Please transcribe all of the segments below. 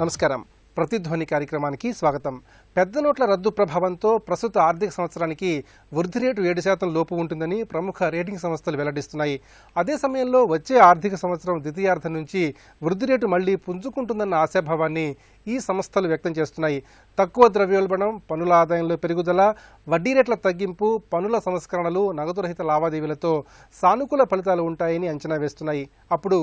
నమస్కారం. ప్రతిధ్వని కార్యక్రమానికి స్వాగతం. పెద్ద నోట్ల రద్దు ప్రభావంతో ప్రస్తుత ఆర్థిక సంవత్సరానికి వృద్ధి రేటు 7% లోపు ఉంటుందని ప్రముఖ రేటింగ్ సంస్థలు వెల్లడిస్తున్నాయి. అదే సమయంలో వచ్చే ఆర్థిక సంవత్సరం ద్వితీయార్థం నుంచి వృద్ధి రేటు మళ్లీ పుంజుకుంటుందన్న ఆశాభావాన్ని ఈ సంస్థలు వ్యక్తం చేస్తున్నాయి. తక్కువ ద్రవ్యోల్బణం, పన్నుల ఆదాయంలో పెరుగుదల, వడ్డీ రేట్ల తగ్గింపు, పన్నుల సంస్కరణలు, నగదు రహిత లావాదేవీలతో సానుకూల ఫలితాలు ఉంటాయని అంచనా వేస్తున్నాయి. అప్పుడు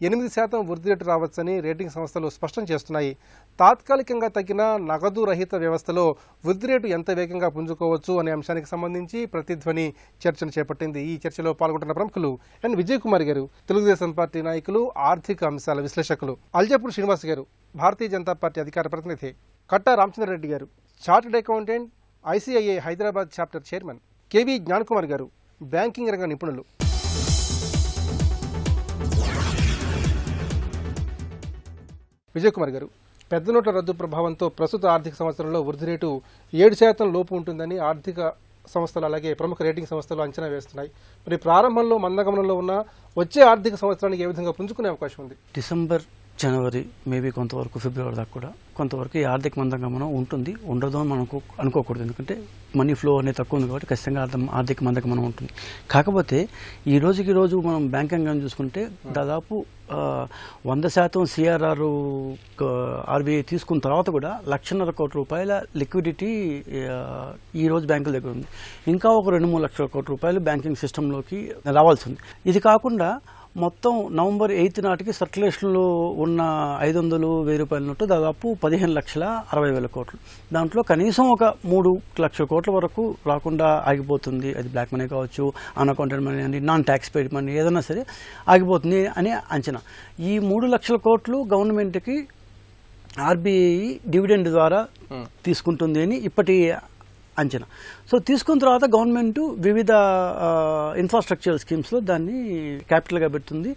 8% వృద్ధి రేటు రావచ్చని రేటింగ్ సంస్థలు స్పష్టం చేస్తున్నాయి. తాత్కాలికంగా తగ్గిన నగదు రహిత వ్యవస్థలో వృద్ధి రేటు ఎంత వేగంగా పుంజుకోవచ్చు అనే అంశానికి సంబంధించి ప్రతిధ్వని చర్చను చేపట్టింది. ఈ చర్చలో పాల్గొంటున్న ప్రముఖులు ఎన్ విజయ్ కుమార్ గారు, తెలుగుదేశం పార్టీ నాయకులు, ఆర్థిక అంశాల విశ్లేషకులు; అల్జపూర్ శ్రీనివాస్ గారు, భారతీయ జనతా పార్టీ అధికార ప్రతినిధి; కట్టా రామచంద్రరెడ్డి గారు, chartered accountant, ICIA Hyderabad chapter chairman; KV Gnanakumar గారు, బ్యాంకింగ్ రంగ నిపుణులు. విజయ్ కుమార్ గారు, పెద్ద నోట్ల రద్దు ప్రభావంతో ప్రస్తుత ఆర్థిక సంవత్సరంలో వృద్ధి రేటు 7% లోపు ఉంటుందని ఆర్థిక సంస్థలు అలాగే ప్రముఖ రేటింగ్ సంస్థలు అంచనా వేస్తున్నాయి. మరి ప్రారంభంలో మందగమనంలో ఉన్న వచ్చే ఆర్థిక సంవత్సరానికి ఏ విధంగా పుంజుకునే అవకాశం ఉంది? డిసెంబర్, జనవరి, మేబీ కొంతవరకు ఫిబ్రవరి దాకా కూడా కొంతవరకు ఈ ఆర్థిక మందగమనం ఉంటుంది. ఉండదు అని మనకు అనుకోకూడదు. ఎందుకంటే మనీ ఫ్లో అనేది తక్కువ ఉంది కాబట్టి ఖచ్చితంగా ఆర్థిక మందగమనం ఉంటుంది. కాకపోతే ఈ రోజు మనం బ్యాంకింగ్ అని చూసుకుంటే దాదాపు 100% CRR RBI తీసుకున్న తర్వాత కూడా ₹1,50,000 కోట్ల లిక్విడిటీ ఈ రోజు బ్యాంకుల దగ్గర ఉంది. ఇంకా ఒక 2-3 లక్షల కోట్ల రూపాయలు బ్యాంకింగ్ సిస్టంలోకి రావాల్సి ఉంది. ఇది కాకుండా మొత్తం నవంబర్ 8 నాటికి సర్క్యులేషన్లో ఉన్న 500, ₹1,000 నోటు దాదాపు 15,60,000 కోట్లు. దాంట్లో కనీసం ఒక 3 లక్షల కోట్ల వరకు రాకుండా ఆగిపోతుంది. అది బ్లాక్ మనీ కావచ్చు, అన్అకౌంటెడ్ మనీ అని, నాన్ ట్యాక్స్ పెయిడ్ మనీ ఏదైనా సరే ఆగిపోతుంది అని అంచనా. ఈ 3 లక్షల కోట్లు గవర్నమెంట్కి RBI డివిడెండ్ ద్వారా తీసుకుంటుంది అని ఇప్పటి అంచనా. సో తీసుకున్న తర్వాత గవర్నమెంట్ వివిధ ఇన్ఫ్రాస్ట్రక్చర్ స్కీమ్స్లో దాన్ని క్యాపిటల్గా పెడుతుంది.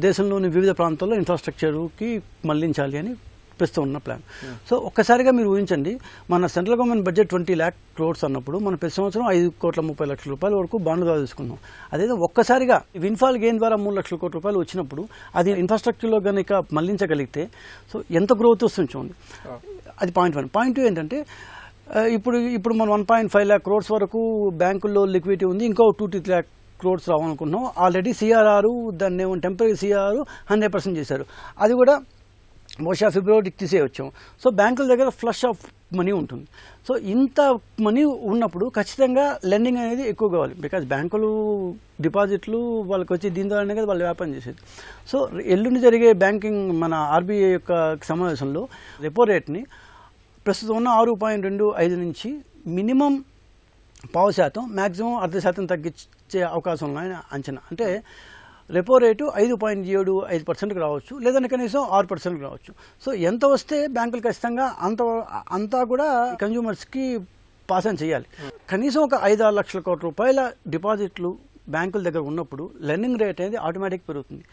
దేశంలోని వివిధ ప్రాంతాల్లో ఇన్ఫ్రాస్ట్రక్చర్కి మళ్లించాలి అని ప్రస్తుతం ఉన్న ప్లాన్. సో ఒక్కసారిగా మీరు ఊహించండి, మన central government budget 20 lakh crores అన్నప్పుడు మనం ప్రతి సంవత్సరం ₹5,30,00,000 వరకు బాండ్ ద్వారా తీసుకున్నాం. అదే ఒక్కసారిగా విన్ఫాల్ గెయిన్ ద్వారా ₹3,00,000 కోట్ల వచ్చినప్పుడు అది ఇన్ఫ్రాస్ట్రక్చర్లో కనుక మళ్లించగలిగితే సో ఎంత గ్రోత్ వస్తుంది చూడండి. అది పాయింట్ 1. పాయింట్ 2 ఏంటంటే ఇప్పుడు మనం 1.5 lakh crores వరకు బ్యాంకుల్లో లిక్విడిటీ ఉంది. ఇంకో 2-3 lakh crores రావాలనుకుంటున్నాం. ఆల్రెడీ CRR దాన్ని టెంపరీ CRR 100% చేశారు. అది కూడా బహుశా ఫిబ్రవరికి తీసేయొచ్చాం. సో బ్యాంకుల దగ్గర ఫ్లష్ ఆఫ్ మనీ ఉంటుంది. సో ఇంత మనీ ఉన్నప్పుడు ఖచ్చితంగా లెండింగ్ అనేది ఎక్కువ కావాలి. బికాజ్ బ్యాంకులు డిపాజిట్లు వాళ్ళకి వచ్చి దీని ద్వారానే కదా వాళ్ళు వ్యాపారం చేసేది. సో ఎల్లుండి జరిగే బ్యాంకింగ్ మన RBI యొక్క సమావేశంలో రెపో రేట్ని ప్రస్తుతం ఉన్న 6.25 నుంచి మినిమం 0.5%, మ్యాక్సిమం 0.5% తగ్గించే అవకాశం ఉన్నాయని అంచనా. అంటే రెపో రేటు 5.75%కి రావచ్చు, లేదంటే కనీసం 6%కి రావచ్చు. సో ఎంత వస్తే బ్యాంకులు ఖచ్చితంగా అంతా కూడా కన్జ్యూమర్స్కి పాస్ ఆన్ చేయాలి. కనీసం ఒక 5-6 లక్షల కోట్ల రూపాయల డిపాజిట్లు బ్యాంకుల దగ్గర ఉన్నప్పుడు లెండింగ్ రేట్ అనేది ఆటోమేటిక్ పెరుగుతుంది.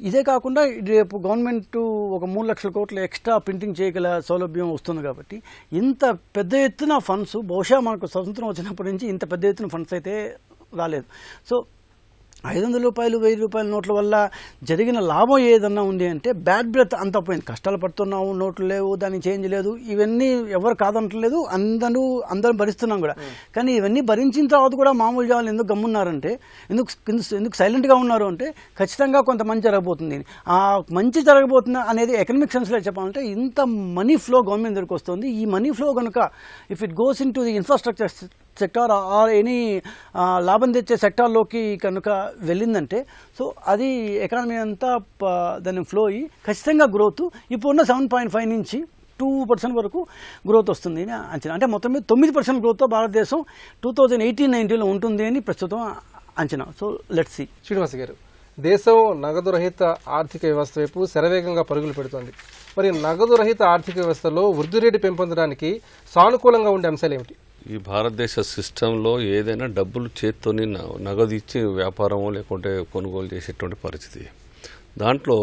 ఇదే కాకుండా రేపు గవర్నమెంట్ ఒక 3 లక్షల కోట్లు ఎక్స్ట్రా ప్రింటింగ్ చేయగల సౌలభ్యం వస్తుంది. కాబట్టి ఇంత పెద్ద ఎత్తున ఫండ్స్ బహుశా మనకు స్వతంత్రం వచ్చినప్పటి నుంచి ఇంత పెద్ద ఎత్తున ఫండ్స్ అయితే రాలేదు. సో ₹500, ₹1,000 నోట్ల వల్ల జరిగిన లాభం ఏదన్నా ఉంది అంటే బ్యాడ్ బ్రెత్ అంతా పోయింది. కష్టాలు పడుతున్నాము, నోట్లు లేవు, దానికి చేంజ్ లేదు, ఇవన్నీ ఎవరు కాదంటలేదు, అందరం భరిస్తున్నాం కూడా. కానీ ఇవన్నీ భరించిన తర్వాత కూడా మామూలు జనాలు ఎందుకు గమ్మున్నారంటే, ఎందుకు సైలెంట్గా ఉన్నారు అంటే ఖచ్చితంగా కొంత మంచి జరగబోతుంది. ఆ మంచి జరగబోతుంది అనేది ఎకనామిక్ సెన్స్లో చెప్పాలంటే ఇంత మనీ ఫ్లో గవర్నమెంట్ దగ్గరికి వస్తుంది. ఈ మనీ ఫ్లో కనుక if it goes in to the infrastructure sector or any లాభం తెచ్చే సెక్టార్లోకి కనుక వెళ్ళిందంటే సో అది ఎకానమీ అంతా దాని ఫ్లో అయ్యి ఖచ్చితంగా గ్రోత్ ఇప్పుడున్న 7.5 నుంచి 2% వరకు గ్రోత్ వస్తుంది అని అంచనా. అంటే మొత్తం మీద 9% గ్రోత్తో భారతదేశం 2018-19లో ఉంటుంది అని ప్రస్తుతం అంచనా. So let's see. శ్రీనివాస్ గారు, దేశం నగదు రహిత ఆర్థిక వ్యవస్థ వైపు శరవేగంగా పరుగులు పెడుతోంది. మరి నగదు రహిత ఆర్థిక వ్యవస్థలో వృద్ధి రేటు పెంపొందడానికి సానుకూలంగా ఉండే అంశాలు ఏమిటి? ఈ భారతదేశ సిస్టంలో ఏదైనా డబ్బులు చేత్తోని నగదు ఇచ్చి వ్యాపారమో లేకుంటే కొనుగోలు చేసేటువంటి పరిస్థితి. దాంట్లో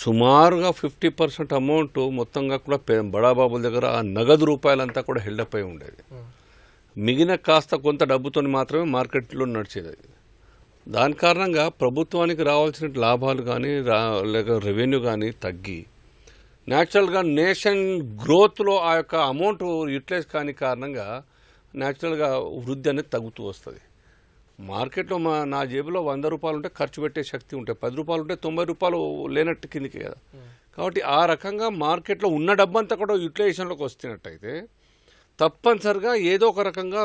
సుమారుగా 50% అమౌంట్ మొత్తంగా కూడా బడాబాబుల దగ్గర ఆ నగదు రూపాయలంతా కూడా హెల్డప్ అయి ఉండేది. మిగిలిన కాస్త కొంత డబ్బుతో మాత్రమే మార్కెట్లో నడిచేది. దాని కారణంగా ప్రభుత్వానికి రావాల్సిన లాభాలు కానీ లేక రెవెన్యూ కానీ తగ్గి న్యాచురల్గా నేషన్ గ్రోత్లో ఆ యొక్క అమౌంట్ యూటిలైజ్ కాని కారణంగా న్యాచురల్గా వృద్ధి అనేది తగ్గుతూ వస్తుంది. మార్కెట్లో నా జేబులో 100 రూపాయలు ఉంటే ఖర్చు పెట్టే శక్తి ఉంటాయి, 10 రూపాయలు ఉంటే 90 రూపాయలు లేనట్టు కిందికి కదా. కాబట్టి ఆ రకంగా మార్కెట్లో ఉన్న డబ్బంతా కూడా యూటిలైజేషన్లోకి వస్తున్నట్టయితే తప్పనిసరిగా ఏదో ఒక రకంగా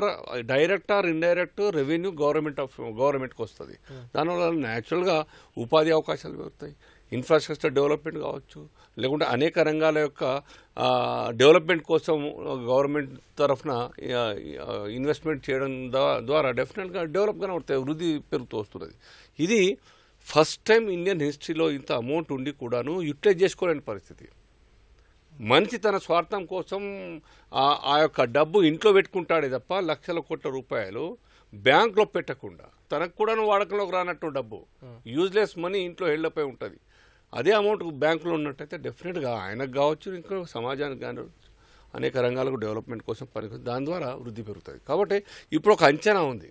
డైరెక్ట్ ఆర్ ఇండైరెక్ట్ రెవెన్యూ గవర్నమెంట్కి వస్తుంది. దానివల్ల న్యాచురల్గా ఉపాధి అవకాశాలు పెరుగుతాయి, ఇన్ఫ్రాస్ట్రక్చర్ డెవలప్మెంట్ కావచ్చు, లేకుంటే అనేక రంగాల యొక్క డెవలప్మెంట్ కోసం గవర్నమెంట్ తరఫున ఇన్వెస్ట్మెంట్ చేయడం ద్వారా డెఫినెట్గా డెవలప్గానే అవుతాయి, వృద్ధి పెరుగుతూ వస్తున్నది. ఇది ఫస్ట్ టైం ఇండియన్ హిస్టరీలో ఇంత అమౌంట్ ఉండి కూడాను యూటిలైజ్ చేసుకోలేని పరిస్థితి. మనిషి తన స్వార్థం కోసం ఆ యొక్క డబ్బు ఇంట్లో పెట్టుకుంటాడే తప్ప లక్షల కోట్ల రూపాయలు బ్యాంక్లో పెట్టకుండా తనకు కూడా వాడకంలోకి రానట్టు డబ్బు యూజ్లెస్ మనీ ఇంట్లో హెళ్ళపై ఉంటుంది. అదే అమౌంట్ బ్యాంకులో ఉన్నట్టయితే డెఫినెట్గా ఆయనకు కావచ్చు, ఇంకా సమాజానికి కానీ అనేక రంగాలకు డెవలప్మెంట్ కోసం పనికొస్తుంది, దాని ద్వారా వృద్ధి పెరుగుతుంది. కాబట్టి ఇప్పుడు ఒక అంచనా ఉంది,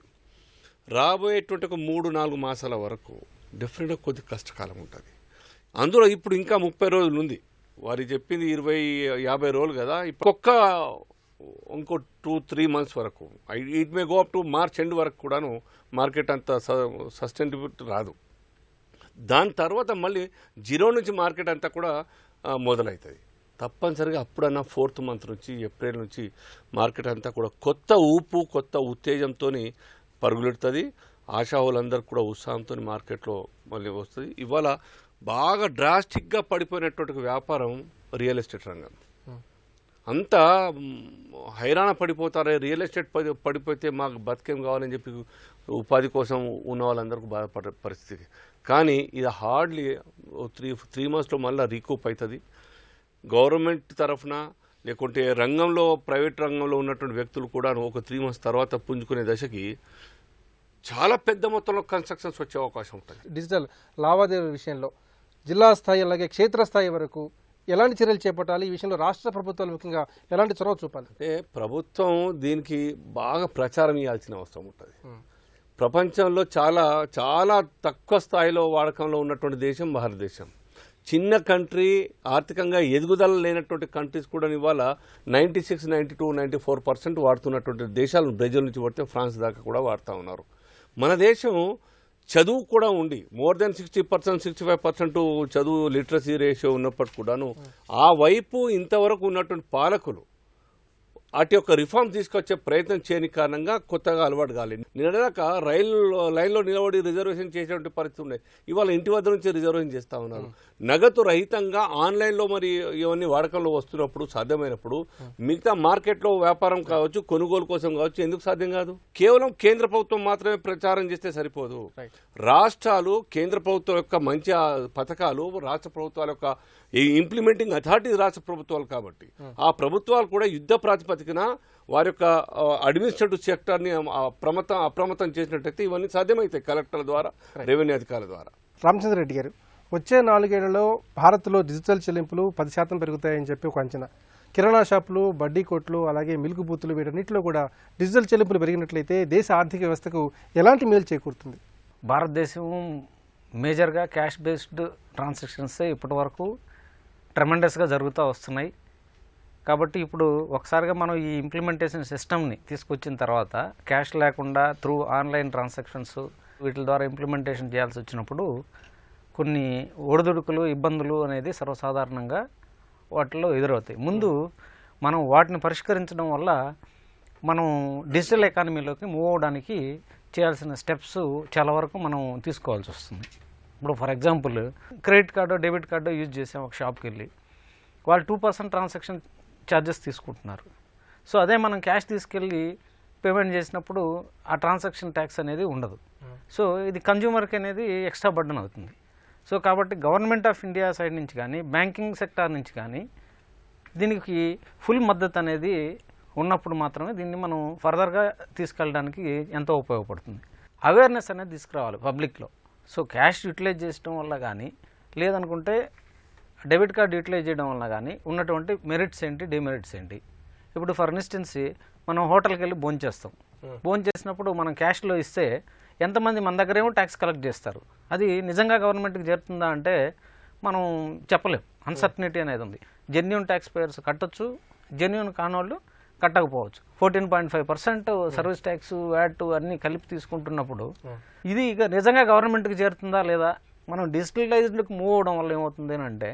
రాబోయేటువంటి ఒక 3-4 మాసాల వరకు డెఫినెట్గా కొద్ది కష్టకాలం ఉంటుంది. అందులో ఇప్పుడు ఇంకా 30 రోజులు ఉంది, వారు చెప్పింది 20-50 రోజులు కదా. ఇప్పుడు ఇంకో 2-3 మంత్స్ వరకు, it may go up to March end వరకు కూడాను మార్కెట్ అంత సస్టైనబిలిటీ రాదు. దాని తర్వాత మళ్ళీ 0 నుంచి మార్కెట్ అంతా కూడా మొదలవుతుంది. తప్పనిసరిగా అప్పుడన్నా 4th మంత్ నుంచి ఏప్రిల్ నుంచి మార్కెట్ అంతా కూడా కొత్త ఊపు, కొత్త ఉత్తేజంతో పరుగులెడుతుంది. ఆశావులందరూ కూడా ఉత్సాహంతో మార్కెట్లో మళ్ళీ వస్తుంది. ఇవాళ బాగా డ్రాస్టిక్గా పడిపోయినటువంటి వ్యాపారం రియల్ ఎస్టేట్ రంగం. అంతా హైరాణ పడిపోతారే, రియల్ ఎస్టేట్ పడిపోతే మాకు బతికేం కావాలని చెప్పి ఉపాధి కోసం ఉన్న వాళ్ళందరికీ బాధపడే పరిస్థితి. కానీ ఇది హార్డ్లీ 3 మంత్స్లో మళ్ళీ రీకూప్ అవుతుంది. గవర్నమెంట్ తరఫున లేకుంటే రంగంలో ప్రైవేట్ రంగంలో ఉన్నటువంటి వ్యక్తులు కూడా ఒక 3 మంత్స్ తర్వాత పుంజుకునే దశకి చాలా పెద్ద మొత్తంలో కన్స్ట్రక్షన్స్ వచ్చే అవకాశం ఉంటుంది. డిజిటల్ లావాదేవీల విషయంలో జిల్లా స్థాయి అలాగే క్షేత్రస్థాయి వరకు ఎలాంటి చర్యలు చేపట్టాలి? ఈ విషయంలో రాష్ట్ర ప్రభుత్వాలు ముఖ్యంగా ఎలాంటి చొరవ చూపాలి? అంటే ప్రభుత్వం దీనికి బాగా ప్రచారం ఇవ్వాల్సిన అవసరం ఉంటుంది. ప్రపంచంలో చాలా చాలా తక్కువ స్థాయిలో వాడకంలో ఉన్నటువంటి దేశం భారతదేశం. చిన్న కంట్రీ, ఆర్థికంగా ఎదుగుదల లేనటువంటి కంట్రీస్ కూడా ఇవాళ 96, 92, 94% వాడుతున్నటువంటి దేశాలను బ్రెజిల్ నుంచి పడితే ఫ్రాన్స్ దాకా కూడా వాడుతూ ఉన్నారు. మన దేశం చదువు కూడా ఉండి మోర్ దెన్ 60%, 65% చదువు లిటరసీ రేషియో ఉన్నప్పటికీ కూడాను ఆ వైపు ఇంతవరకు ఉన్నటువంటి పాలకులు అటు యొక్క రిఫార్మ్ తీసుకొచ్చే ప్రయత్నం చేయని కారణంగా కొత్తగా అలవాటు కాలేదు. నిన్నదాకా లైన్లో నిలబడి రిజర్వేషన్ చేసేటువంటి పరిస్థితి ఉన్నాయి. ఇవాళ ఇంటి వద్ద నుంచి రిజర్వేషన్ చేస్తూ ఉన్నారు. నగదు రహితంగా ఆన్లైన్లో మరి ఇవన్నీ వాడకంలో వస్తున్నప్పుడు, సాధ్యమైనప్పుడు మిగతా మార్కెట్లో వ్యాపారం కావచ్చు, కొనుగోలు కోసం కావచ్చు, ఎందుకు సాధ్యం కాదు? కేవలం కేంద్ర ప్రభుత్వం మాత్రమే ప్రచారం చేస్తే సరిపోదు. రాష్ట్రాలు కేంద్ర ప్రభుత్వం యొక్క మంచి పథకాలు, రాష్ట్ర ప్రభుత్వాల యొక్క ఇంప్లిమెంటింగ్ అథారిటీ రాష్ట్ర ప్రభుత్వాలు కాబట్టి ఆ ప్రభుత్వాలు కూడా యుద్ధ ప్రాతిపదికన వారి యొక్క అడ్మినిస్ట్రేటివ్ సెక్టర్ని అప్రమత్తం చేసినట్టయితే ఇవన్నీ సాధ్యమవుతాయి కలెక్టర్ల ద్వారా, రెవెన్యూ అధికారుల ద్వారా. రామచంద్ర రెడ్డి గారు, వచ్చే 4 ఏళ్లలో భారత్లో డిజిటల్ చెల్లింపులు 10% పెరుగుతాయని చెప్పి ఒక అంచనా. కిరాణా షాపులు, బడ్డీ కొట్లు, అలాగే మిల్క్ బూతులు వీటన్నిటిలో కూడా డిజిటల్ చెల్లింపులు పెరిగినట్లయితే దేశ ఆర్థిక వ్యవస్థకు ఎలాంటి మేలు చేకూరుతుంది? భారతదేశం మేజర్గా క్యాష్ బేస్డ్ ట్రాన్సాక్షన్స్ ఇప్పటి వరకు ట్రెమెండస్గా జరుగుతూ వస్తున్నాయి. కాబట్టి ఇప్పుడు ఒకసారిగా మనం ఈ ఇంప్లిమెంటేషన్ సిస్టమ్ని తీసుకొచ్చిన తర్వాత క్యాష్ లేకుండా త్రూ ఆన్లైన్ ట్రాన్సాక్షన్స్ వీటి ద్వారా ఇంప్లిమెంటేషన్ చేయాల్సి వచ్చినప్పుడు కొన్ని ఒడిదుడుకులు, ఇబ్బందులు అనేది సర్వసాధారణంగా వాటిలో ఎదురవుతాయి. ముందు మనం వాటిని పరిష్కరించడం వల్ల మనం డిజిటల్ ఎకానమీలోకి మూవ్ అవ్వడానికి చేయాల్సిన స్టెప్స్ చాలా వరకు మనం తీసుకోవాల్సి వస్తుంది. ఇప్పుడు for example credit card, debit card use చేసాం ఒక షాప్కి వెళ్ళి, వాళ్ళు 2% ట్రాన్సాక్షన్ ఛార్జెస్ తీసుకుంటున్నారు. సో అదే మనం క్యాష్ తీసుకెళ్ళి పేమెంట్ చేసినప్పుడు ఆ ట్రాన్సాక్షన్ ట్యాక్స్ అనేది ఉండదు. సో ఇది కన్జ్యూమర్కి అనేది ఎక్స్ట్రా బర్డన్ అవుతుంది. సో కాబట్టి గవర్నమెంట్ ఆఫ్ ఇండియా సైడ్ నుంచి కానీ, బ్యాంకింగ్ సెక్టార్ నుంచి కానీ దీనికి ఫుల్ మద్దతు అనేది ఉన్నప్పుడు మాత్రమే దీన్ని మనం ఫర్దర్గా తీసుకెళ్ళడానికి ఎంతో ఉపయోగపడుతుంది. అవేర్నెస్ అనేది తీసుకురావాలి పబ్లిక్లో. సో క్యాష్ యూటిలైజ్ చేయడం వల్ల కానీ, లేదనుకుంటే డెబిట్ కార్డు యూటిలైజ్ చేయడం వల్ల కానీ ఉన్నటువంటి మెరిట్స్ ఏంటి, డిమెరిట్స్ ఏంటి. ఇప్పుడు ఫర్ ఇన్స్టెన్స్ మనం హోటల్కి వెళ్ళి భోజనం చేసినప్పుడు మనం క్యాష్లో ఇస్తే ఎంతమంది మన దగ్గరేమో ట్యాక్స్ కలెక్ట్ చేస్తారు. అది నిజంగా గవర్నమెంట్కి చేరుతుందా అంటే మనం చెప్పలేం, అన్సర్టనిటీ అనేది ఉంది. జెన్యూన్ ట్యాక్స్ పేయర్స్ కట్టొచ్చు, జెన్యూన్ కానోళ్ళు కట్టకపోవచ్చు. 14.5% సర్వీస్ ట్యాక్స్, వ్యాట్ అన్నీ కలిపి తీసుకుంటున్నప్పుడు ఇది ఇక నిజంగా గవర్నమెంట్కి చేరుతుందా లేదా? మనం డిజిటలైజ్డ్కి మూవ్ అవడం వల్ల ఏమవుతుంది అంటే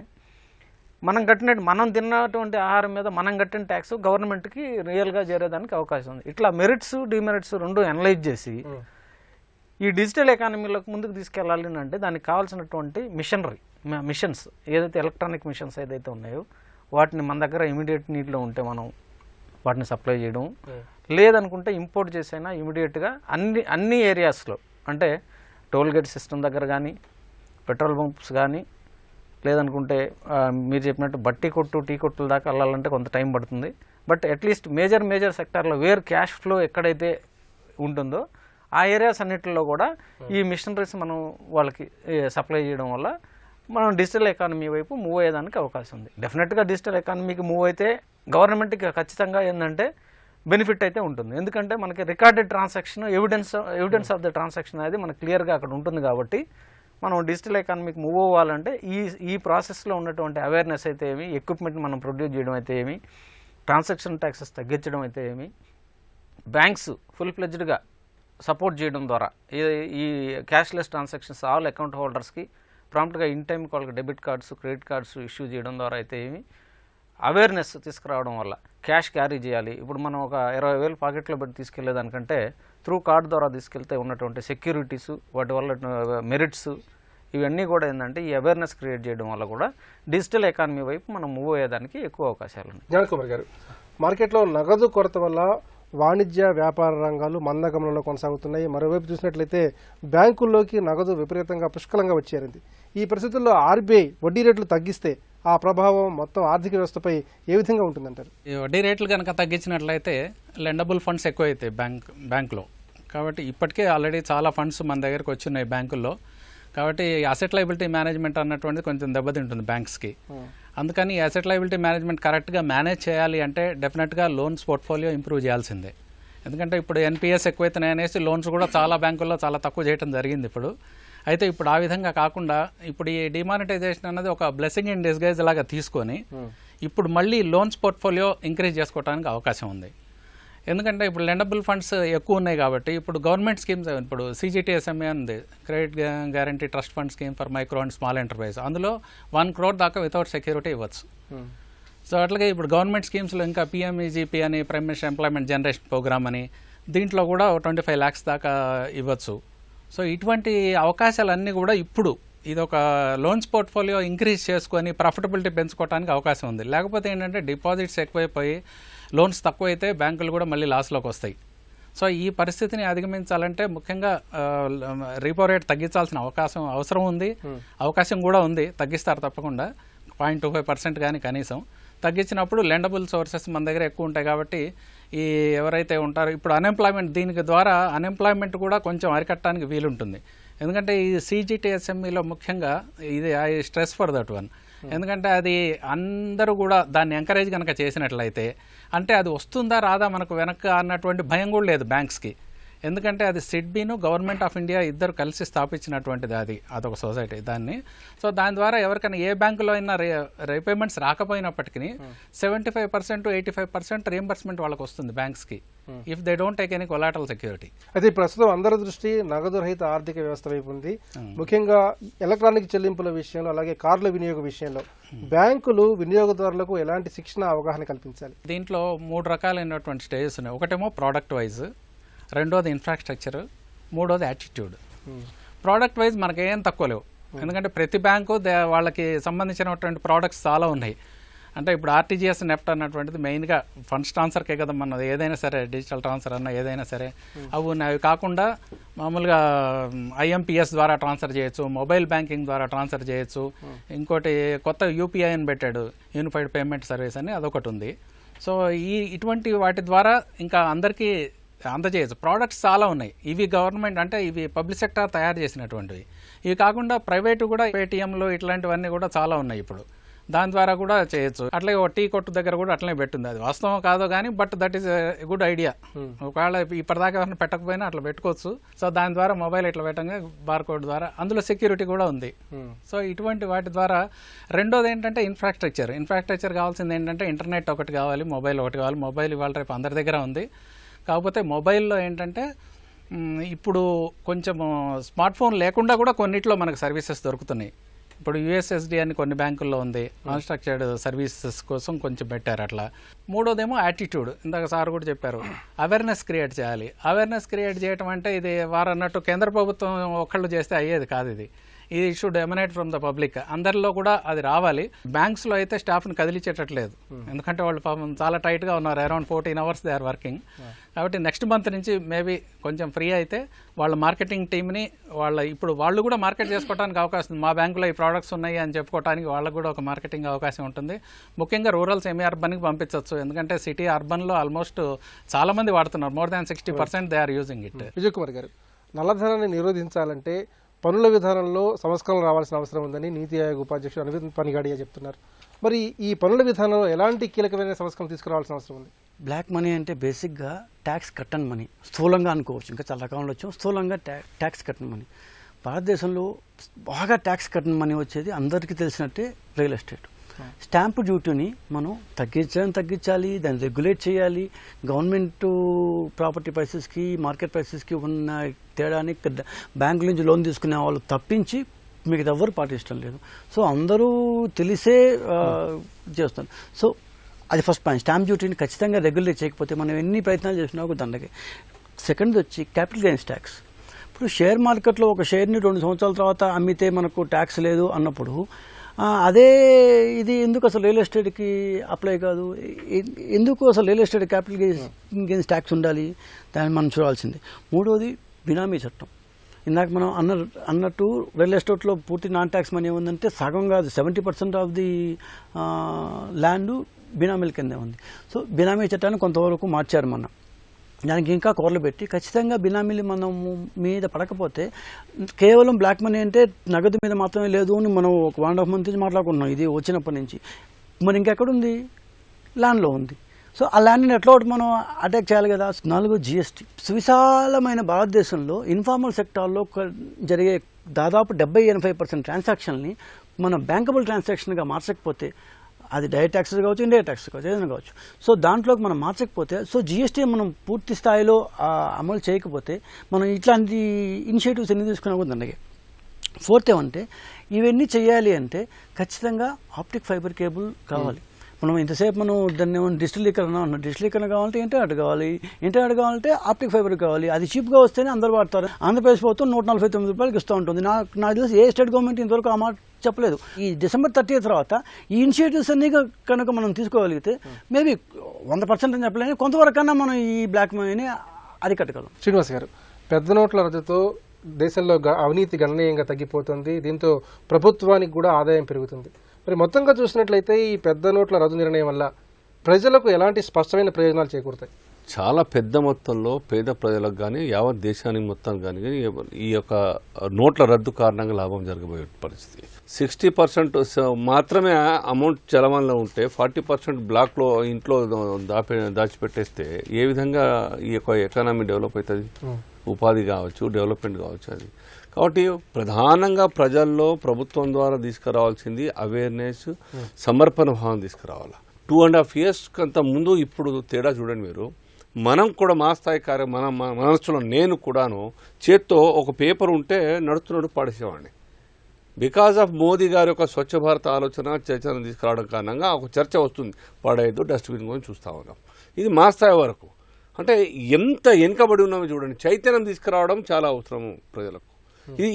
మనం తిన్నటువంటి ఆహారం మీద మనం కట్టిన ట్యాక్స్ గవర్నమెంట్కి రియల్గా చేరేదానికి అవకాశం ఉంది. ఇట్లా మెరిట్స్ డిమెరిట్స్ రెండు అనలైజ్ చేసి ఈ డిజిటల్ ఎకానమీలోకి ముందుకు తీసుకెళ్ళాలి అంటే దానికి కావాల్సినటువంటి మిషన్స్ ఏదైతే ఎలక్ట్రానిక్ మిషన్స్ ఏదైతే ఉన్నాయో వాటిని మన దగ్గర ఇమీడియట్ నీడ్లో ఉంటే మనం వాటిని సప్లై చేయడం, లేదనుకుంటే ఇంపోర్ట్ చేసైనా ఇమీడియట్గా అన్ని ఏరియాస్లో, అంటే టోల్ గేట్ సిస్టమ్ దగ్గర కానీ, పెట్రోల్ పంప్స్ కానీ, లేదనుకుంటే మీరు చెప్పినట్టు బట్టి కొట్టు, టీ కొట్టుల దాకా వెళ్ళాలంటే కొంత టైం పడుతుంది. బట్ అట్లీస్ట్ మేజర్ సెక్టార్లో వేర్ క్యాష్ ఫ్లో ఎక్కడైతే ఉంటుందో ఆ ఏరియాస్ అన్నిటిలో కూడా ఈ మిషనరీస్ మనం వాళ్ళకి సప్లై చేయడం వల్ల మనం డిజిటల్ ఎకానమీ వైపు మూవ్ అయ్యేదానికి అవకాశం ఉంది. డెఫినెట్గా డిజిటల్ ఎకానమీకి మూవ్ అయితే గవర్నమెంట్కి ఖచ్చితంగా ఏంటంటే బెనిఫిట్ అయితే ఉంటుంది. ఎందుకంటే మనకి recorded transaction, evidence of the transaction అనేది మనకు క్లియర్గా అక్కడ ఉంటుంది. కాబట్టి మనం డిజిటల్ ఎకానమీకి మూవ్ అవ్వాలంటే ఈ ప్రాసెస్లో ఉన్నటువంటి అవేర్నెస్ అయితే ఏమి, ఎక్విప్మెంట్ మనం ప్రొడ్యూస్ చేయడం అయితే ఏమి, ట్రాన్సాక్షన్ ట్యాక్సెస్ తగ్గించడం అయితే ఏమి, బ్యాంక్స్ ఫుల్ ఫ్లెడ్జ్డ్గా సపోర్ట్ చేయడం ద్వారా ఈ క్యాష్లెస్ ట్రాన్సాక్షన్స్ ఆల్ అకౌంట్ హోల్డర్స్కి ప్రాంప్ట్గా ఇన్ టైం వాళ్ళకి debit cards, credit cards issue చేయడం ద్వారా అయితే ఏమి, అవేర్నెస్ తీసుకురావడం వల్ల క్యాష్ క్యారీ చేయాలి. ఇప్పుడు మనం ఒక 20,000 పాకెట్లో పెట్టి తీసుకెళ్లేదానికంటే త్రూ కార్డ్ ద్వారా తీసుకెళ్తే ఉన్నటువంటి సెక్యూరిటీస్, వాటి వల్ల మెరిట్స్, ఇవన్నీ కూడా ఏంటంటే ఈ అవేర్నెస్ క్రియేట్ చేయడం వల్ల కూడా డిజిటల్ ఎకానమీ వైపు మనం మూవ్ అయ్యేదానికి ఎక్కువ అవకాశాలు ఉన్నాయి. జ్ఞాన్ కుమార్ గారు, మార్కెట్లో నగదు కొరత వల్ల వాణిజ్య వ్యాపార రంగాలు మందగమనంలో కొనసాగుతున్నాయి. మరోవైపు చూసినట్లయితే బ్యాంకుల్లోకి నగదు విపరీతంగా పుష్కలంగా వచ్చేరింది. ఈ పరిస్థితుల్లో ఆర్బీఐ వడ్డీ రేట్లు తగ్గిస్తే ఆ ప్రభావం మొత్తం ఆర్థిక వ్యవస్థపై ఏ విధంగా ఉంటుందంటారు? ఈ వడ్డీ రేట్లు కనుక తగ్గించినట్లయితే లెండబుల్ ఫండ్స్ ఎక్కువ అవుతాయి బ్యాంకులో. కాబట్టి ఇప్పటికే ఆల్రెడీ చాలా ఫండ్స్ మన దగ్గరకు వచ్చినాయి బ్యాంకుల్లో. కాబట్టి అసెట్ లయబిలిటీ మేనేజ్మెంట్ అన్నటువంటిది కొంచెం దెబ్బతింటుంది బ్యాంక్స్కి. అందుకని ఈ అసెట్ లయబిలిటీ మేనేజ్మెంట్ కరెక్ట్గా మేనేజ్ చేయాలి అంటే డెఫినెట్గా లోన్స్ పోర్ట్ఫోలియో ఇంప్రూవ్ చేయాల్సిందే. ఎందుకంటే ఇప్పుడు ఎన్పిఎస్ ఎక్కువైతున్నాయి అనేసి లోన్స్ కూడా చాలా బ్యాంకుల్లో చాలా తక్కువ చేయడం జరిగింది ఇప్పుడు. అయితే ఇప్పుడు ఆ విధంగా కాకుండా ఇప్పుడు ఈ డిమానిటైజేషన్ అన్నది ఒక బ్లెస్సింగ్ ఇన్ డిస్గైజ్ లాగా తీసుకొని ఇప్పుడు మళ్ళీ లోన్స్ పోర్ట్ఫోలియో ఇంక్రీజ్ చేసుకోవడానికి అవకాశం ఉంది. ఎందుకంటే ఇప్పుడు లెండబుల్ ఫండ్స్ ఎక్కువ ఉన్నాయి కాబట్టి ఇప్పుడు గవర్నమెంట్ స్కీమ్స్, ఇప్పుడు CGTSME ఉంది, credit guarantee trust fund scheme for micro and small enterprise, అందులో 1 crore దాకా వితౌట్ సెక్యూరిటీ ఇవ్వచ్చు. సో అట్లాగే ఇప్పుడు గవర్నమెంట్ స్కీమ్స్లో ఇంకా PMEGP అని, prime minister employment generation programme అని, దీంట్లో కూడా 25 lakhs దాకా ఇవ్వచ్చు. సో ఇటువంటి అవకాశాలన్నీ కూడా ఇప్పుడు ఇది ఒక లోన్స్ పోర్ట్ఫోలియో ఇంక్రీజ్ చేసుకొని ప్రాఫిటబిలిటీ పెంచుకోవడానికి అవకాశం ఉంది. లేకపోతే ఏంటంటే డిపాజిట్స్ ఎక్కువైపోయి లోన్స్ తక్కువైతే బ్యాంకులు కూడా మళ్ళీ లాస్లోకి వస్తాయి. సో ఈ పరిస్థితిని అధిగమించాలంటే ముఖ్యంగా రీపో రేట్ తగ్గించాల్సిన అవసరం ఉంది, అవకాశం కూడా ఉంది. తగ్గిస్తారు తప్పకుండా 0.25% కానీ కనీసం. తగ్గించినప్పుడు లెండబుల్ సోర్సెస్ మన దగ్గర ఎక్కువ ఉంటాయి కాబట్టి ఈ ఎవరైతే ఉంటారో ఇప్పుడు అన్ఎంప్లాయ్మెంట్, దీనికి ద్వారా అన్ఎంప్లాయ్మెంట్ కూడా కొంచెం అరికట్టడానికి వీలుంటుంది. ఎందుకంటే ఈ CGTSMEలో ముఖ్యంగా ఇది I stress for that one. ఎందుకంటే అది అందరూ కూడా దాన్ని ఎంకరేజ్ కనుక చేసినట్లయితే అంటే అది వస్తుందా రాదా మనకు వెనక అన్నటువంటి భయం కూడా లేదు బ్యాంక్స్కి. ఎందుకంటే అది సిడ్బీను గవర్నమెంట్ ఆఫ్ ఇండియా ఇద్దరు కలిసి స్థాపించినటువంటిది, అదొక సొసైటీ దాన్ని. సో దాని ద్వారా ఎవరికైనా ఏ బ్యాంకులో అయినా రీపేమెంట్స్ రాకపోయినప్పటికీ 75% to 85% రీఎంబర్స్మెంట్ వాళ్ళకి వస్తుంది బ్యాంక్స్కి, if they don't take any collateral security. అయితే ప్రస్తుతం అందరి దృష్టి నగదు రహిత ఆర్థిక వ్యవస్థ వైపు ఉంది. ముఖ్యంగా ఎలక్ట్రానిక్ చెల్లింపుల విషయంలో, అలాగే కార్ల వినియోగ విషయంలో బ్యాంకులు వినియోగదారులకు ఎలాంటి శిక్షణ, అవగాహన కల్పించాలి? దీంట్లో 3 రకాలైనటువంటి స్టేజెస్ ఉన్నాయి. ఒకటేమో ప్రోడక్ట్ వైజ్, రెండోది ఇన్ఫ్రాస్ట్రక్చర్, మూడోది యాటిట్యూడ్. ప్రోడక్ట్ వైజ్ మనకి ఏం తక్కువ లేవు, ఎందుకంటే ప్రతి బ్యాంకు వాళ్ళకి సంబంధించినటువంటి ప్రోడక్ట్స్ చాలా ఉన్నాయి. అంటే ఇప్పుడు RTGS నెఫ్ట్ అన్నటువంటిది మెయిన్గా ఫండ్స్ ట్రాన్స్ఫర్కే కదా మనది, ఏదైనా సరే డిజిటల్ ట్రాన్స్ఫర్ అన్న ఏదైనా సరే అవి ఉన్నాయి. అవి కాకుండా మామూలుగా IMPS ద్వారా ట్రాన్స్ఫర్ చేయొచ్చు, మొబైల్ బ్యాంకింగ్ ద్వారా ట్రాన్స్ఫర్ చేయొచ్చు. ఇంకోటి కొత్త UPI అని పెట్టాడు, యూనిఫైడ్ పేమెంట్ సర్వీస్ అని, అదొకటి ఉంది. సో ఇటువంటి వాటి ద్వారా ఇంకా అందరికీ అందజేయచ్చు. ప్రోడక్ట్స్ చాలా ఉన్నాయి. ఇవి గవర్నమెంట్ అంటే ఇవి పబ్లిక్ సెక్టార్ తయారు చేసినటువంటివి. ఇవి కాకుండా ప్రైవేటు కూడా పేటీఎంలు ఇట్లాంటివన్నీ కూడా చాలా ఉన్నాయి ఇప్పుడు. దాని ద్వారా కూడా చేయొచ్చు. అట్లాగే టీ కొట్టు దగ్గర కూడా అట్లనే పెట్టింది. అది వాస్తవం కాదో కానీ but that is good idea. ఒకవేళ ఇప్పటిదాకా ఎవరైనా పెట్టకపోయినా అట్లా పెట్టుకోవచ్చు. సో దాని ద్వారా మొబైల్ ఇట్లా పెట్టంగా బార్ కోడ్ ద్వారా అందులో సెక్యూరిటీ కూడా ఉంది. సో ఇటువంటి వాటి ద్వారా రెండోది ఏంటంటే ఇన్ఫ్రాస్ట్రక్చర్ కావాల్సింది ఏంటంటే ఇంటర్నెట్ ఒకటి కావాలి, మొబైల్ ఒకటి కావాలి. మొబైల్ ఇవాళ రేపు అందరి దగ్గర ఉంది. కాకపోతే మొబైల్లో ఏంటంటే ఇప్పుడు కొంచెం స్మార్ట్ ఫోన్ లేకుండా కూడా కొన్నిట్లో మనకు సర్వీసెస్ దొరుకుతున్నాయి. ఇప్పుడు యూఎస్ఎస్డి అని కొన్ని బ్యాంకుల్లో ఉంది, అన్స్ట్రక్చర్డ్ సర్వీసెస్ కోసం కొంచెం పెట్టారు అట్లా. మూడోదేమో యాటిట్యూడ్, ఇందాక సార్ కూడా చెప్పారు, అవేర్నెస్ క్రియేట్ చేయాలి. అవేర్నెస్ క్రియేట్ చేయడం అంటే ఇది వారు అన్నట్టు కేంద్ర ప్రభుత్వం ఒక్కళ్ళు చేస్తే అయ్యేది కాదు. ఇది should emanate from the public. అందరిలో కూడా అది రావాలి. బ్యాంక్స్లో అయితే స్టాఫ్ని కదిలించేటట్లేదు, ఎందుకంటే వాళ్ళు పాపం చాలా టైట్గా ఉన్నారు. Around 14 hours they are working. కాబట్టి నెక్స్ట్ మంత్ నుంచి మేబీ కొంచెం ఫ్రీ అయితే వాళ్ళ మార్కెటింగ్ టీమ్ని ఇప్పుడు వాళ్ళు కూడా మార్కెట్ చేసుకోవడానికి అవకాశం ఉంది. మా బ్యాంకులో ఈ ప్రోడక్ట్స్ ఉన్నాయి అని చెప్పుకోవడానికి వాళ్ళకు కూడా ఒక మార్కెటింగ్ అవకాశం ఉంటుంది. ముఖ్యంగా రూరల్ సెమీ అర్బన్కి పంపించవచ్చు, ఎందుకంటే సిటీ అర్బన్లో ఆల్మోస్ట్ చాలా మంది వాడుతున్నారు. More than 60% they are using it. Vijay Kumar garu, నల్లధనాన్ని నిరోధించాలంటే పన్నుల విధానంలో సంస్కరణలు రావాల్సిన అవసరం ఉందని నీతి ఆయోగ్ ఉపాధ్యక్షుడు అరవింద్ పనిగాడియా చెప్తున్నారు. మరి ఈ పన్నుల విధానంలో ఎలాంటి కీలకమైన సంస్కరణలు తీసుకురావాల్సిన అవసరం ఉంది? బ్లాక్ మనీ అంటే బేసిక్గా ట్యాక్స్ కట్టని మనీ, స్థూలంగా అనుకోవచ్చు. ఇంకా చాలా రకాలు వచ్చాం. స్థూలంగా ట్యాక్స్ కట్టని మనీ. భారతదేశంలో బాగా ట్యాక్స్ కట్టని మనీ వచ్చేది అందరికీ తెలిసినట్టే రియల్ ఎస్టేట్. స్టాంపు డ్యూటీని మనం తగ్గించాలి, దాన్ని రెగ్యులేట్ చేయాలి. గవర్నమెంట్ ప్రాపర్టీ ప్రైసెస్కి మార్కెట్ ప్రైసెస్కి ఉన్న తేడాని బ్యాంకుల నుంచి లోన్ తీసుకునే వాళ్ళు తప్పించి మిగతా ఎవరు పాటించడం లేదు. సో అందరూ తెలిసే చేస్తున్నారు. సో అది ఫస్ట్ పాయింట్. స్టాంప్ డ్యూటీని ఖచ్చితంగా రెగ్యులేట్ చేయకపోతే మనం ఎన్ని ప్రయత్నాలు చేసినా ఒక దండగే. సెకండ్ వచ్చి క్యాపిటల్ గెయిన్స్ ట్యాక్స్. ఇప్పుడు షేర్ మార్కెట్లో ఒక షేర్ని 2 సంవత్సరాల తర్వాత అమ్మితే మనకు ట్యాక్స్ లేదు అన్నప్పుడు అదే ఇది ఎందుకు అసలు రియల్ ఎస్టేట్కి అప్లై కాదు? ఎందుకు అసలు real estate capital gains tax ఉండాలి? దాన్ని మనం చూడాల్సింది. మూడోది బినామీ చట్టం. ఇందాక మనం అన్నట్టు రియల్ ఎస్టేట్లో పూర్తి నాన్ ట్యాక్స్ మనీ ఉందంటే సగం కాదు, 70% ఆఫ్ ది ల్యాండ్ బినామీల కిందే ఉంది. సో బినామీ చట్టాన్ని కొంతవరకు మార్చారు మనం. దానికి ఇంకా కోర్లు పెట్టి ఖచ్చితంగా బినామీలు మనం మీద పడకపోతే, కేవలం బ్లాక్ మనీ అంటే నగదు మీద మాత్రమే లేదు అని మనం ఒక 1.5 month నుంచి మాట్లాడుకుంటున్నాం ఇది వచ్చినప్పటి నుంచి. మరి ఇంకెక్కడుంది? ల్యాండ్లో ఉంది. సో ఆ ల్యాండ్ని ఎట్లా మనం అటాక్ చేయాలి కదా. 4 GST. సువిశాలమైన భారతదేశంలో ఇన్ఫార్మల్ సెక్టార్లో జరిగే దాదాపు 70-80% ట్రాన్సాక్షన్ని మనం బ్యాంకబుల్ ట్రాన్సాక్షన్గా మార్చకపోతే, అది డైరెక్ట్ ట్యాక్సెస్ కావచ్చు, ఇండైరెక్ట్ ట్యాక్సెస్ కావచ్చు, ఏదైనా కావచ్చు. సో దాంట్లోకి మనం మార్చకపోతే, సో జిఎస్టీ మనం పూర్తి స్థాయిలో అమలు చేయకపోతే మనం ఇట్లాంటి ఇనిషియేటివ్స్ ఎన్ని తీసుకున్నా కూడా దండగే. ఫోర్త్ ఏమంటే ఇవన్నీ చేయాలి అంటే ఖచ్చితంగా ఆప్టిక్ ఫైబర్ కేబుల్ కావాలి. మనం ఇంతసేపు మనం దాన్ని ఏమన్నా డిజిటలీకరణ అన్నాం. డిజిటలీకరణ కావాలంటే ఇంటర్నెట్ కావాలి, ఇంటర్నెట్ కావాలంటే ఆప్టిక్ ఫైబర్ కావాలి. అది చీప్గా వస్తేనే అందరూ వాడతారు. ఆంధ్రప్రదేశ్ ప్రభుత్వం 149 రూపాయలకి ఇస్తూ ఉంటుంది. నాకు తెలిసి ఏ స్టేట్ గవర్నమెంట్ ఇంతవరకు ఆ మాట చెప్పలేదు. ఈ December 30 తర్వాత ఈ ఇనిషియేటివ్స్ అన్ని కనుక మనం తీసుకోగలిగితే మేబీ 100% అని చెప్పలేని కొంతవరకు కన్నా మనం ఈ బ్లాక్ మనీని అరికట్టగలం. శ్రీనివాస్ గారు, పెద్ద నోట్ల రద్దుతో దేశంలో అవినీతి గణనీయంగా తగ్గిపోతుంది. దీంతో ప్రభుత్వానికి కూడా ఆదాయం పెరుగుతుంది. మరి మొత్తంగా చూసినట్లయితే ఈ పెద్ద నోట్ల రద్దు నిర్ణయం వల్ల ప్రజలకు ఎలాంటి స్పష్టమైన ప్రయోజనాలు చేకూరుతాయి? చాలా పెద్ద మొత్తంలో పేద ప్రజలకు కానీ యావత్ దేశానికి మొత్తం కానీ ఈ యొక్క నోట్ల రద్దు కారణంగా లాభం జరగబోయే పరిస్థితి. 60% మాత్రమే అమౌంట్ చలమణలో ఉంటే 40% బ్లాక్లో ఇంట్లో దాచిపెట్టేస్తే ఏ విధంగా ఈ యొక్క ఎకానమీ డెవలప్ అవుతుంది? ఉపాధి కావచ్చు, డెవలప్మెంట్ కావచ్చు. అది కాబట్టి ప్రధానంగా ప్రజల్లో ప్రభుత్వం ద్వారా తీసుకురావాల్సింది అవేర్నెస్, సమర్పణ భావం తీసుకురావాలి. 2.5 years కంత ముందు ఇప్పుడు తేడా చూడండి మీరు. మనం కూడా మా స్థాయి మన మనస్సులో నేను కూడాను చేత్తో ఒక పేపర్ ఉంటే నడుస్తున్నట్టు పడేసేవాడిని. బికాజ్ ఆఫ్ మోదీ గారి యొక్క స్వచ్ఛ భారత్ ఆలోచన చైతన్యం తీసుకురావడం కారణంగా ఒక చర్చ వస్తుంది, పడేయద్దు డస్ట్బిన్ గురించి చూస్తూ ఉన్నాం. ఇది మా స్థాయి వరకు. అంటే ఎంత వెనుకబడి ఉన్నామో చూడండి. చైతన్యం తీసుకురావడం చాలా అవసరము ప్రజలకు.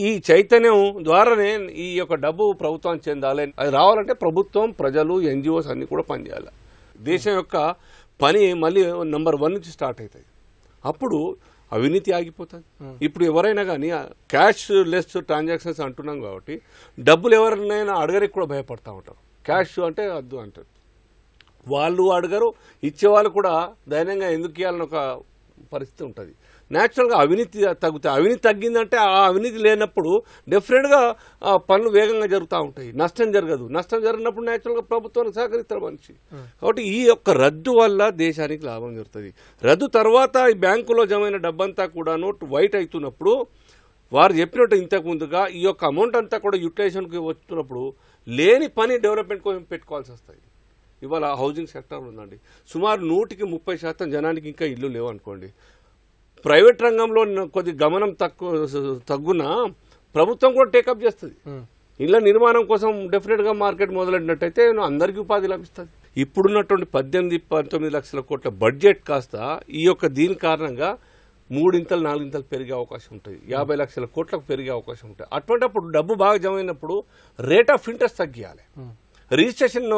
ఈ చైతన్యం ద్వారానే ఈ యొక్క డబ్బు ప్రభుత్వానికి చెందాలి. అది రావాలంటే ప్రభుత్వం, ప్రజలు, NGOs అన్ని కూడా పనిచేయాలి. దేశం యొక్క పని మళ్ళీ నెంబర్ 1 నుంచి స్టార్ట్ అవుతుంది. అప్పుడు అవినీతి ఆగిపోతుంది. ఇప్పుడు ఎవరైనా కానీ క్యాష్ లెస్ ట్రాన్సాక్షన్స్ అంటున్నాం కాబట్టి డబ్బులు ఎవరినైనా అడగరికి కూడా భయపడతా ఉంటారు. క్యాష్ అంటే వద్దు అంటారు. వాళ్ళు అడగరు, ఇచ్చేవాళ్ళు కూడా ధైర్యంగా ఎందుకు ఇవ్వాలని ఒక పరిస్థితి ఉంటుంది. న్యాచురల్గా అవినీతి తగ్గుతాయి. అవినీతి తగ్గిందంటే ఆ అవినీతి లేనప్పుడు డెఫినెట్గా పనులు వేగంగా జరుగుతూ ఉంటాయి, నష్టం జరగదు. నష్టం జరిగినప్పుడు న్యాచురల్గా ప్రభుత్వానికి సహకరిస్తారు మనిషి. కాబట్టి ఈ యొక్క రద్దు వల్ల దేశానికి లాభం జరుగుతుంది. రద్దు తర్వాత ఈ బ్యాంకులో జమైన డబ్బంతా కూడా వైట్ అవుతున్నప్పుడు వారు చెప్పినట్టు ఇంతకు ముందుగా ఈ యొక్క అమౌంట్ అంతా కూడా యూటిలైజేషన్కి వస్తున్నప్పుడు లేని పని డెవలప్మెంట్ కోసం పెట్టుకోవాల్సి వస్తాయి. ఇవాళ హౌసింగ్ సెక్టర్ ఉందండి, సుమారు 130% జనానికి ఇంకా ఇల్లు లేవు అనుకోండి. ప్రైవేట్ రంగంలో కొద్ది గమనం తగ్గున ప్రభుత్వం కూడా టేకప్ చేస్తుంది. ఇళ్ల నిర్మాణం కోసం డెఫినెట్గా మార్కెట్ మొదలెట్టినట్టయితే అందరికీ ఉపాధి లభిస్తుంది. ఇప్పుడున్నటువంటి 18-19 లక్షల కోట్ల బడ్జెట్ కాస్త ఈ యొక్క దీని కారణంగా 3-4 ఇంతలు పెరిగే అవకాశం ఉంటుంది, 50 లక్షల కోట్లకు పెరిగే అవకాశం ఉంటుంది. అటువంటిప్పుడు డబ్బు బాగా జమ అయినప్పుడు రేట్ ఆఫ్ ఇంట్రెస్ట్ తగ్గియాలి, రిజిస్ట్రేషన్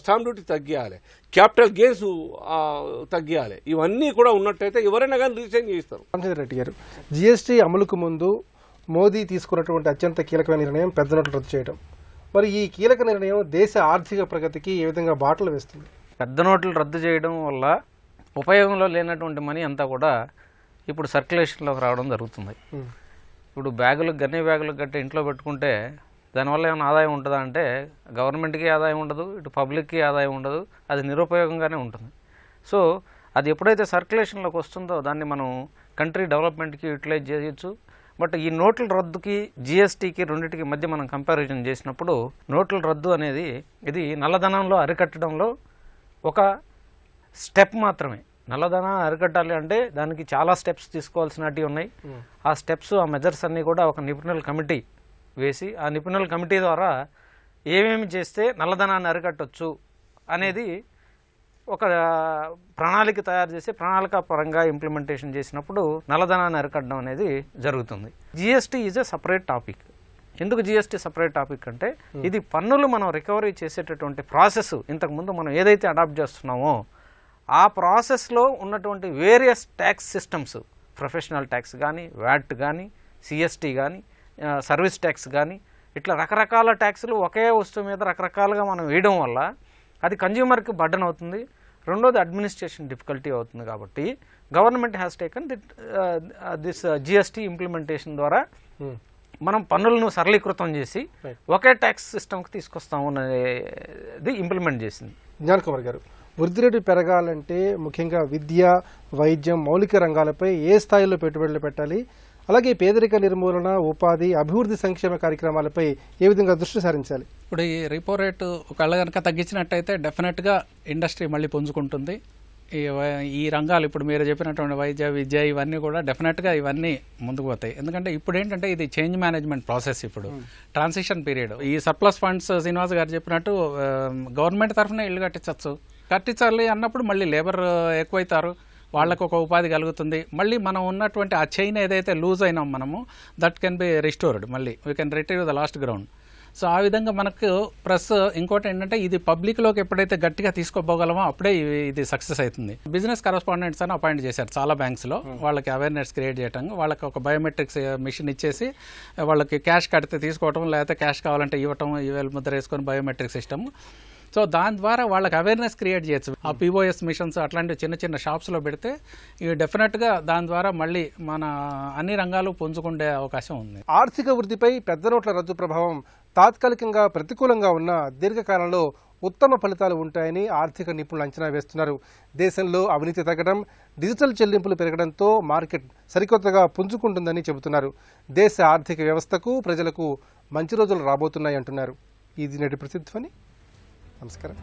స్టాంప్ డ్యూటీ తగ్గియాలి, క్యాపిటల్ గెయిన్స్ తగ్గియాలి. ఇవన్నీ కూడా ఉన్నట్టయితే ఎవరైనా కానీ రిజిస్ట్రేషన్ చేయిస్తారు. రామచంద్ర రెడ్డి గారు, జిఎస్టీ అమలుకు ముందు మోదీ తీసుకున్నటువంటి అత్యంత కీలకమైన నిర్ణయం పెద్ద నోట్లు రద్దు చేయడం. మరి ఈ కీలక నిర్ణయం దేశ ఆర్థిక ప్రగతికి ఏ విధంగా బాటలు వేస్తుంది? పెద్ద నోట్లు రద్దు చేయడం వల్ల ఉపయోగంలో లేనటువంటి మనీ అంతా కూడా ఇప్పుడు సర్క్యులేషన్లోకి రావడం జరుగుతుంది. ఇప్పుడు బ్యాగులు గన్ని బ్యాగులు గట్టి ఇంట్లో పెట్టుకుంటే దానివల్ల ఏమైనా ఆదాయం ఉంటుందా అంటే గవర్నమెంట్కి ఆదాయం ఉండదు, ఇటు పబ్లిక్కి ఆదాయం ఉండదు, అది నిరుపయోగంగానే ఉంటుంది. సో అది ఎప్పుడైతే సర్క్యులేషన్లోకి వస్తుందో దాన్ని మనం కంట్రీ డెవలప్మెంట్కి యూటిలైజ్ చేయొచ్చు. బట్ ఈ నోట్ల రద్దుకి జిఎస్టీకి రెండింటికి మధ్య మనం కంపారిజన్ చేసినప్పుడు నోట్ల రద్దు అనేది ఇది నల్లధనంలో అరికట్టడంలో ఒక స్టెప్ మాత్రమే. నల్లధనాన్ని అరికట్టాలి అంటే దానికి చాలా స్టెప్స్ తీసుకోవాల్సినవి ఉన్నాయి. ఆ స్టెప్స్, ఆ మెజర్స్ అన్నీ కూడా ఒక నిపుణుల కమిటీ వేసి ఆ నిపుణుల కమిటీ ద్వారా ఏమేమి చేస్తే నల్లధనాన్ని అరికట్టవచ్చు అనేది ఒక ప్రణాళిక తయారు చేసి ప్రణాళిక పరంగా ఇంప్లిమెంటేషన్ చేసినప్పుడు నల్లధనాన్ని అరికట్టడం అనేది జరుగుతుంది. GST is a separate topic. ఎందుకు జిఎస్టీ సపరేట్ టాపిక్ అంటే ఇది పన్నులు మనం రికవరీ చేసేటటువంటి ప్రాసెస్. ఇంతకుముందు మనం ఏదైతే అడాప్ట్ చేస్తున్నామో ఆ ప్రాసెస్లో ఉన్నటువంటి various tax systems, professional tax కానీ, వ్యాట్ కానీ, సిఎస్టీ కానీ, సర్వీస్ ట్యాక్స్ కానీ, ఇట్లా రకరకాల ట్యాక్స్లు ఒకే వస్తువు మీద రకరకాలుగా మనం వేయడం వల్ల అది కన్జ్యూమర్కి బర్డన్ అవుతుంది. రెండోది అడ్మినిస్ట్రేషన్ డిఫికల్టీ అవుతుంది. కాబట్టి government has taken this GST implementation ద్వారా మనం పన్నులను సరళీకృతం చేసి ఒకే ట్యాక్స్ సిస్టమ్కి తీసుకొస్తాము అనేది ఇంప్లిమెంట్ చేసింది. జ్ఞాన్ కుమార్ గారు, వృద్ధి రేటు పెరగాలంటే ముఖ్యంగా విద్య, వైద్యం, మౌలిక రంగాలపై ఏ స్థాయిలో పెట్టుబడులు పెట్టాలి, అలాగే పేదరిక నిర్మూలన, ఉపాధి, అభివృద్ధి సంక్షేమ కార్యక్రమాలపై ఏ విధంగా దృష్టి సారించాలి? ఇప్పుడు ఈ రిపో రేటు ఒకవేళ కనుక తగ్గించినట్టయితే డెఫినెట్గా ఇండస్ట్రీ మళ్ళీ పుంజుకుంటుంది. ఈ రంగాలు ఇప్పుడు మీరు చెప్పినటువంటి వైద్య, విద్య ఇవన్నీ కూడా డెఫినెట్గా ఇవన్నీ ముందుకు పోతాయి. ఎందుకంటే ఇప్పుడు ఏంటంటే ఇది చేంజ్ మేనేజ్మెంట్ ప్రాసెస్, ఇప్పుడు ట్రాన్సిషన్ పీరియడ్. ఈ సర్ప్లస్ ఫండ్స్ శ్రీనివాస్ గారు చెప్పినట్టు గవర్నమెంట్ తరఫున ఇల్లు కట్టించాలి అన్నప్పుడు మళ్ళీ లేబర్ ఎక్కువైతారు, వాళ్ళకు ఒక ఉపాధి కలుగుతుంది. మళ్ళీ మనం ఉన్నటువంటి ఆ చైన్ ఏదైతే లూజ్ అయినాం మనము, దట్ కెన్ బి రిస్టోర్డ్, మళ్ళీ we can retrieve the last ground. So ఆ విధంగా మనకు ప్లస్ ఇంకోటి ఏంటంటే ఇది పబ్లిక్లోకి ఎప్పుడైతే గట్టిగా తీసుకోపోగలమో అప్పుడే ఇది సక్సెస్ అవుతుంది. బిజినెస్ కరస్పాండెంట్స్ అని అపాయింట్ చేశారు చాలా బ్యాంక్స్లో, వాళ్ళకి అవేర్నెస్ క్రియేట్ చేయటం, వాళ్ళకి ఒక బయోమెట్రిక్స్ మిషన్ ఇచ్చేసి వాళ్ళకి క్యాష్ కడితే తీసుకోవటం, లేకపోతే క్యాష్ కావాలంటే ఇవ్వటం, ఈవేళ ముద్ర వేసుకొని బయోమెట్రిక్ సిస్టమ్. సో దాని ద్వారా వాళ్ళకి అవేర్నెస్ క్రియేట్ చేయొచ్చు. ఆ పిఓఎస్ మిషన్స్ అట్లాంటి చిన్న చిన్న షాప్స్లో పెడితే ఇవి డెఫినెట్గా దాని ద్వారా మళ్ళీ మన అన్ని రంగాలు పుంజుకునే అవకాశం ఉంది. ఆర్థిక వృద్ధిపై పెద్ద నోట్ల రద్దు ప్రభావం తాత్కాలికంగా ప్రతికూలంగా ఉన్న దీర్ఘకాలంలో ఉత్తమ ఫలితాలు ఉంటాయని ఆర్థిక నిపుణులు అంచనా వేస్తున్నారు. దేశంలో అవినీతి తగ్గడం, డిజిటల్ చెల్లింపులు పెరగడంతో మార్కెట్ సరికొత్తగా పుంజుకుంటుందని చెబుతున్నారు. దేశ ఆర్థిక వ్యవస్థకు, ప్రజలకు మంచి రోజులు రాబోతున్నాయి అంటున్నారు. ఇది నేటి ప్రసిద్ధి. నమస్కారం.